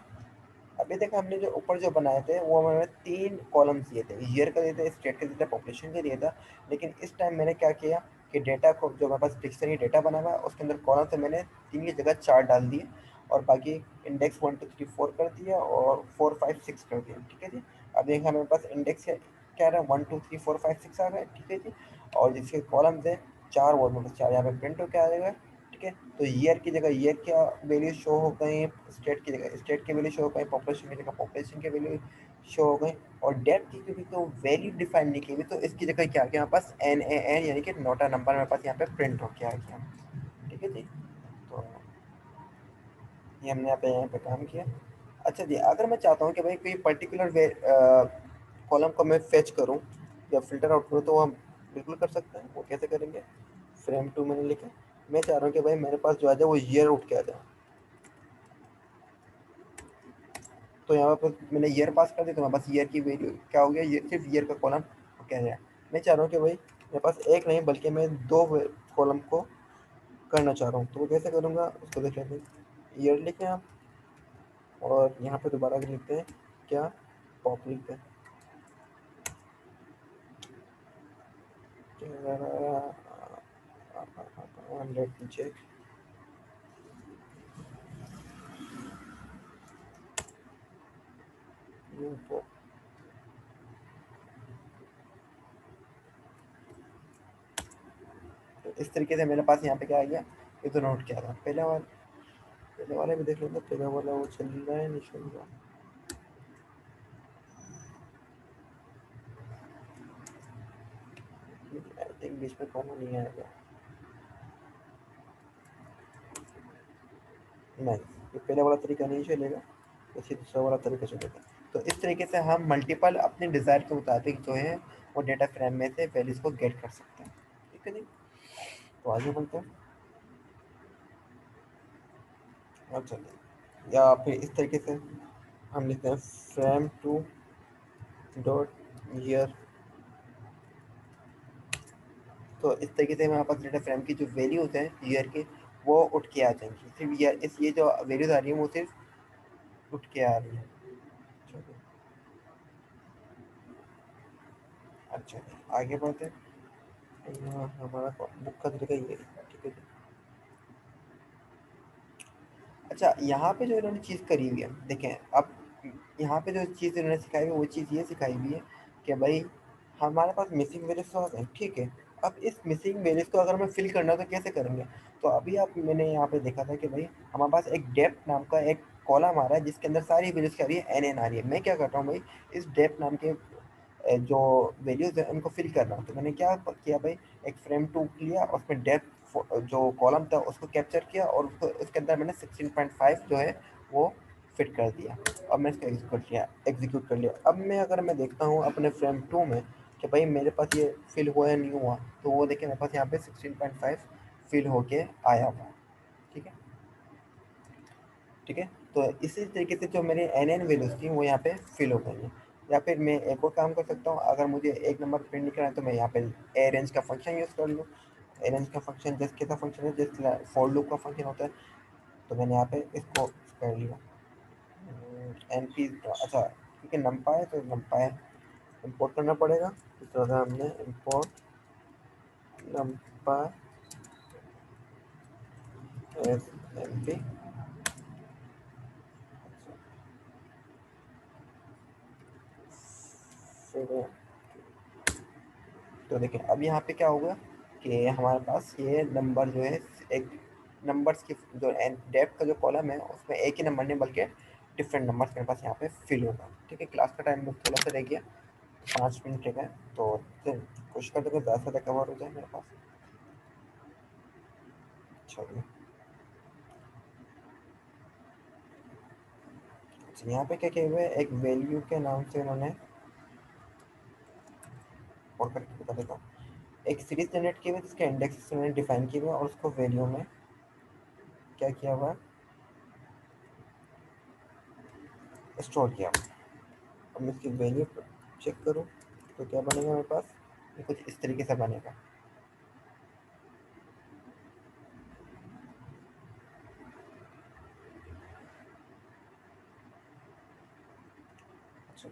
अभी तक हमने जो ऊपर जो बनाए थे वो हमें 3 कॉलम्स दिए थे, ईयर का दिए थे, स्टेट का दिया था, पॉपुलेशन का दिया था। लेकिन इस टाइम मैंने क्या किया कि डेटा को जो मेरे पास डिक्शनरी डेटा बना हुआ है उसके अंदर कॉलम से मैंने 3 की जगह 4 डाल दिए। और बाकी इंडेक्स 1 2 3 4 कर दिया और 4 5 6 कर दिया, ठीक है जी। अब देखा मेरे पास इंडेक्स क्या रहा है, 1 2 3 4 5 6 आ गए, ठीक है जी। और जिसके कॉलम्स है 4, वो मतलब 4 यहाँ पे प्रिंट होकर आ जाएगा, ठीक है। तो ईयर की जगह ईयर क्या वैल्यू शो हो गई, स्टेट की जगह स्टेट की वैल्यू शो हो गई, पॉपुलेशन की जगह पॉपुलेशन की वैल्यू शो हो गई। और डेप्थ की क्योंकि तो वैल्यू डिफाइन नहीं की हुई, तो इसकी जगह क्या आ गया हमारे पास एन ए एन, यानी कि नोटा नंबर मेरे पास यहाँ पे प्रिंट होके आ गया, ठीक है जी। तो ये हमने यहाँ पे काम किया। अच्छा जी, अगर मैं चाहता हूँ कि भाई कोई पर्टिकुलर कॉलम को मैं फेच करूँ या फिल्टर आउट करूँ, तो हम बिल्कुल कर सकते हैं। वो कैसे करेंगे, फ्रेम टू मैंने लिखा। मैं चाह रहा हूँ कि भाई मेरे पास जो आ जाए वो ईयर उठ के आ जाए। तो यहाँ पर मैंने ईयर पास कर दिया, तो मेरे पास ईयर की वैल्यू क्या हो गया, ये सिर्फ ईयर का कॉलम क्या है। मैं चाह रहा हूँ कि भाई मेरे पास एक नहीं बल्कि मैं 2 कॉलम को करना चाह रहा हूँ, तो वो कैसे करूँगा उसको देख लेते हैं। ईयर लिखें आप और यहाँ पे दोबारा लिखते हैं क्या, पॉप लिखते हैं। Let me check. तो इस तरीके से मेरे पास यहाँ पे क्या आ गया, ये तो नोट किया था। पहले वाले भी देख लेते हैं, पहले वाला वो चल रहा है नहीं चल रहा। आई थिंक बीच में कॉमा नहीं आएगा, नहीं ये पहले वाला तरीका नहीं चलेगा, तो दूसरा वाला तरीका चलेगा। तो इस तरीके से हम मल्टीपल अपने डिज़ायर के मुताबिक जो है वो डेटा फ्रेम में से वैल्यूज को गेट कर सकते हैं, ठीक है जी। तो आगे बढ़ते हैं और चलिए, या फिर इस तरीके से हम लिखते हैं फ्रेम टू डॉट ईयर तो इस तरीके से हमारे पास डेटा फ्रेम की जो वैल्यूज़ हैं ईयर के, वो उठ के आ जाएंगी। सिर्फ ये जो वैल्यूज़ आ रही है वो सिर्फ उठ के आ रही है। चलिए, अच्छा आगे बढ़ते हैं। यहाँ हमारा बुक का तरीका ये है, ठीक है। अच्छा, यहाँ पे जो इन्होंने चीज़ करी हुई है, देखें अब यहाँ पे जो चीज़ इन्होंने सिखाई हुई है वो चीज़ ये सिखाई हुई है कि भाई हमारे पास मिसिंग वैल्यूज तो आ गए, ठीक है। अब इस मिसिंग वैल्यूज को अगर हमें फिल करना है तो कैसे करेंगे? तो अभी आप मैंने यहाँ पे देखा था कि भाई हमारे पास एक डेप्थ नाम का एक कॉलम आ रहा है जिसके अंदर सारी वैल्यूज क्या आ रही है, एन एन आ रही है। मैं क्या करता हूँ भाई, इस डेप्थ नाम के जो वैल्यूज है उनको फिल कर रहा हूँ। तो मैंने क्या किया भाई, एक फ्रेम टू लिया और उसमें डेप्थ जो कॉलम था उसको कैप्चर किया और उसको उसके अंदर मैंने 16.5 जो है वो फिट कर दिया और मैं इसको एग्जीक्यूट कर लिया। अब मैं अगर मैं देखता हूँ अपने फ्रेम टू में कि भाई मेरे पास ये फिल हुआ या नहीं हुआ, तो वो देखिए मेरे पास यहाँ पे 16.5 फिल होके आया हुआ है, ठीक है। ठीक है, तो इसी तरीके से जो मेरी एन एन वैल्यूज थी वो यहाँ पे फिल हो गई हैं। या फिर मैं एक और काम कर सकता हूँ, अगर मुझे एक नंबर प्रिंट नहीं करना है तो मैं यहाँ पे ए रेंज का फंक्शन यूज़ कर लूँ। ए रेंज का फंक्शन जैसे कैसा फंक्शन है, जैसे फॉर लूप का फंक्शन होता है। तो मैंने यहाँ पे इसको कर लिया एन पी, अच्छा ठीक है, नम्पा है तो नम्पा है इम्पोर्ट करना पड़ेगा। इस तरह से हमने इम्पोर्ट नम्पा एस एम पी। फिर तो देखिए अब यहाँ पे क्या होगा कि हमारे पास ये नंबर जो है, एक नंबर्स की जो डेप्थ का जो कॉलम है उसमें एक ही नंबर नहीं बल्कि डिफरेंट नंबर्स मेरे पास यहाँ पे फिल होगा। ठीक है, क्लास का टाइम थोड़ा सा रह गया, 5 मिनट रह गए, तो कोशिश करते हैं ज़्यादा से ज़्यादा कवर हो जाए मेरे पास। चलिए, अच्छा यहाँ पे क्या किया हुआ है, एक वैल्यू के नाम से उन्होंने और करके बता देता हूँ, एक सीरीज जनरेट की हुई है जिसके इंडेक्स उन्होंने डिफाइन किए हुए हैं और उसको वैल्यू में क्या किया हुआ है, स्टोर किया हुआ है। अब मैं इसकी वैल्यू चेक करूँ तो क्या बनेगा मेरे पास, ये कुछ इस तरीके से बनेगा। अच्छा,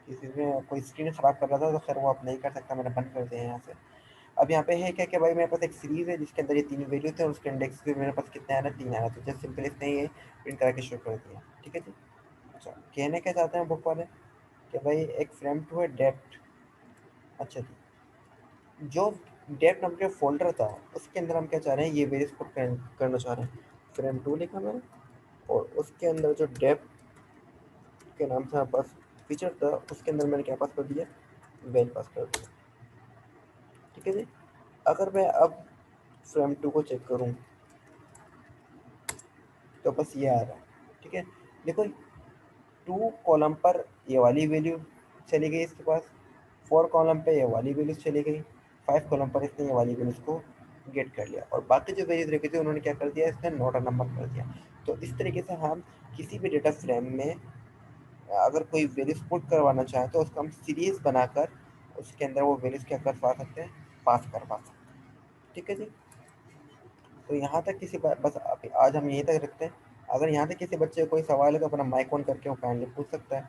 किसी में कोई स्क्रीन खराब कर रहा था तो खैर वो अब नहीं कर सकता, मैंने बंद कर दिया है यहाँ से। अब यहाँ पे है क्या कि भाई मेरे पास एक सीरीज है जिसके अंदर ये तीन वैल्यू थे और उसके इंडेक्स भी मेरे पास कितने आना, 3 आना। तो जस्ट सिंपल इसने ये प्रिंट करा के शुरू कर दिया, ठीक है जी। अच्छा, कहने क्या चाहते हैं बुक वाले कि भाई एक फ्रेम टू है डेप्थ, अच्छा जी, जो डेप्थ नाम के फोल्डर था उसके अंदर हम क्या चाह रहे हैं, ये वेरियस पुट करना चाह रहे हैं। फ्रेम टू लिखा मैंने और उसके अंदर जो डेप्थ के नाम से हमारे पास फीचर था उसके अंदर मैंने क्या पास कर दिया, वेल पास कर दिया, ठीक है जी। अगर मैं अब फ्रेम टू को चेक करूँ तो बस ये आ रहा है, ठीक है। देखो, टू कॉलम पर ये वाली वैल्यू चली गई इसके पास, 4 कॉलम पे ये वाली वैल्यूज चली गई, 5 कॉलम पर इसने ये वाली वैल्यूज को गेट कर लिया और बाकी जो वैल्यूज रखी थी उन्होंने क्या कर दिया, इसने नोट अ नंबर कर दिया। तो इस तरीके से हम किसी भी डेटा फ्रेम में अगर कोई वैल्यूज पुट करवाना चाहे तो उसको हम सीरीज बनाकर उसके अंदर वो वैल्यूज क्या करवा सकते हैं, पास करवा सकते हैं, ठीक है जी। तो यहाँ तक किसी बस आज हम यहीं तक रखते हैं। अगर यहाँ तक किसी बच्चे को कोई सवाल है तो अपना माइक ऑन करके वो काइंडली पूछ सकता है।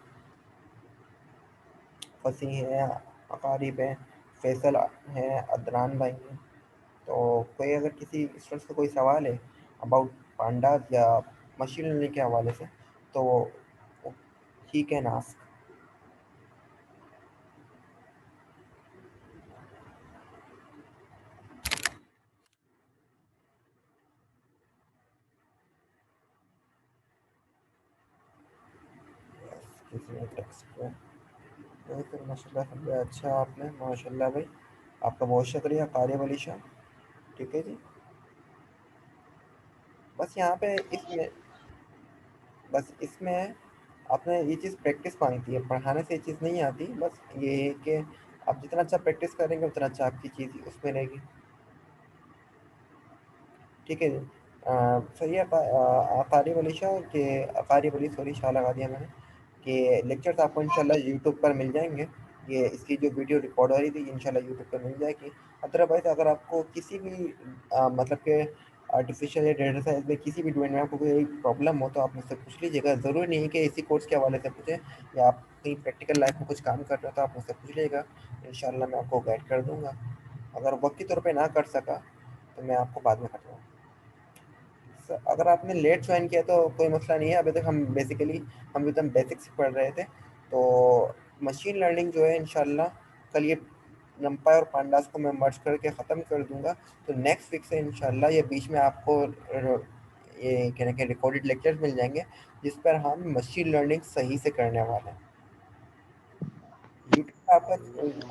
फसी है, अकारिब है, फैसल है, अदनान भाई हैं। तो कोई अगर किसी स्टूडेंट्स को कोई सवाल है अबाउट पांडास या मशीन लर्निंग के हवाले से तो ही कैन आस्क। किसी ने टेक्स्ट किया, नहीं फिर माशाल्लाह समझा, अच्छा आपने माशाल्लाह भाई, आपका बहुत शुक्रिया कारी वली शाह, ठीक है जी। बस यहाँ पे इसमें, बस इसमें आपने ये चीज़ प्रैक्टिस मांगती है, पढ़ाने से ये चीज़ नहीं आती। बस ये है कि आप जितना अच्छा प्रैक्टिस करेंगे उतना अच्छा आपकी चीज़ उसमें रहेगी, ठीक है जी। सही है। अकारिब अली शाह के, अकारिब अली सॉरी शाह लगा दिया मैंने, कि लेक्चर्स आपको इंशाल्लाह यूट्यूब पर मिल जाएंगे। ये इसकी जो वीडियो रिकॉर्ड हो रही थी इंशाल्लाह यूट्यूब पर मिल जाएगी। अदरवाइज अगर आपको किसी भी मतलब के आर्टिफिशियल या डेटा साइंस में किसी भी डोमेन में आपको कोई प्रॉब्लम हो तो आप मुझसे पूछ लीजिएगा। ज़रूरी नहीं है कि इसी कोर्स के हवाले से पूछें, या आप कहीं प्रैक्टिकल लाइफ में कुछ काम कर रहे हो तो आप मुझसे पूछ लीजिएगा, इंशाल्लाह मैं आपको गाइड कर दूंगा। अगर वक्ती तौर पे ना कर सका तो मैं आपको बाद में कर दूँगा। अगर आपने लेट ज्वाइन किया तो कोई मसला नहीं है। अभी तक हम एकदम बेसिक्स पढ़ रहे थे। तो मशीन लर्निंग जो है इंशाल्लाह कल ये नमपाई और पांडास को मैं मर्ज करके ख़त्म कर दूंगा। तो नेक्स्ट वीक से इंशाल्लाह ये बीच में आपको ये कहने के रिकॉर्डेड लेक्चर्स मिल जाएंगे, जिस पर हम मशीन लर्निंग सही से करने वाले हैं। यूट्यूब पे आपका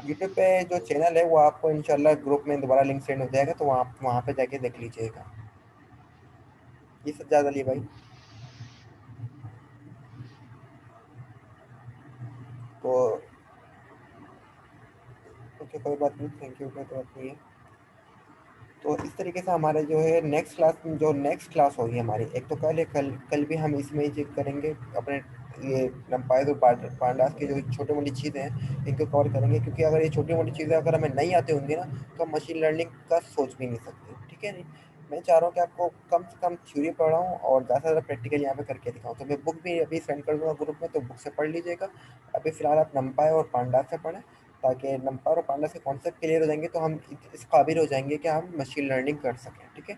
यूट्यूब पे जो चैनल है वो आपको इंशाल्लाह ग्रुप में दोबारा लिंक सेंड हो जाएगा, तो वहाँ पे जाके देख लीजिएगा। ये सब ज़्यादा लिए भाई। तो ओके, कोई बात नहीं, थैंक यू, कोई बात नहीं है। तो इस तरीके से हमारे जो है नेक्स्ट क्लास होगी हमारी, एक तो कल है, कल भी हम इसमें ही चेक करेंगे अपने ये लंपाई और पांडास की जो छोटी मोटी चीज़ें हैं इनको कवर करेंगे, क्योंकि अगर ये छोटी मोटी चीज़ें अगर हमें नहीं आती होंगी ना तो हम मशीन लर्निंग का सोच भी नहीं सकते, ठीक है नहीं। मैं चाह रहा हूँ कि आपको कम से कम थ्योरी पढ़ाऊँ और ज़्यादा से ज़्यादा प्रैक्टिकल यहाँ पे करके दिखाऊँ। तो मैं बुक भी अभी सेंड कर दूँगा ग्रुप में, तो बुक से पढ़ लीजिएगा। अभी फ़िलहाल आप लंपाई और पांडास से पढ़ें, ताकि नमपार और पांडा से कॉन्सेप्ट क्लियर हो जाएंगे तो हम इस काबिल हो जाएंगे कि हम मशीन लर्निंग कर सकें, ठीक है।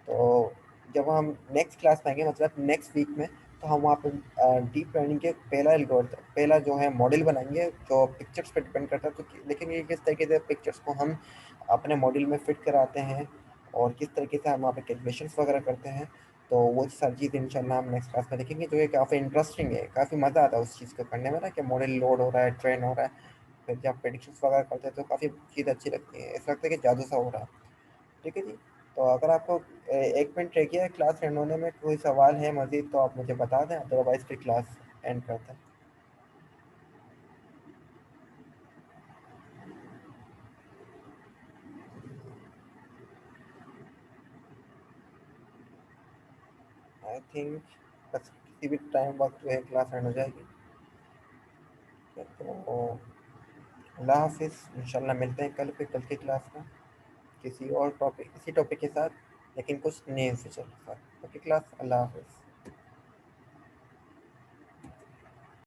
तो जब हम नेक्स्ट क्लास में आएंगे, मतलब नेक्स्ट वीक में, तो हम वहाँ पे डीप लर्निंग के पहला जो है मॉडल बनाएंगे जो पिक्चर्स पे डिपेंड करता है। तो देखेंगे किस तरीके से पिक्चर्स को हम अपने मॉडल में फिट कराते हैं और किस तरीके से हम वहाँ पे कैलकुलेशंस वगैरह करते हैं। तो वो सारी चीज़ इंशाल्लाह हम नेक्स्ट क्लास में देखेंगे, जो है काफ़ी इंटरेस्टिंग है, काफ़ी मज़ा आता है उस चीज़ को करने में ना, कि मॉडल लोड हो रहा है, ट्रेन हो रहा है, फिर जब प्रेडिक्शंस वगैरह करते हैं तो काफ़ी चीज़ अच्छी लगती है, ऐसा लगता है कि जादू सा हो रहा है, ठीक है जी। तो अगर आपको 1 मिनट रह गया है क्लास एंड होने में, कोई सवाल है मज़ीद तो आप मुझे बता दें, अदरवाइज फिर क्लास एंड करते हैं। आई थिंक बस किसी भी टाइम वक्त जो है क्लास एंड हो जाएगी। तो अल्लाह हाफिज़, इंशाल्लाह मिलते हैं कल, फिर कल की क्लास में किसी और टॉपिक, इसी टॉपिक के साथ, लेकिन कुछ नए फीचर के साथ। ओके क्लास, अल्लाह हाफिज़।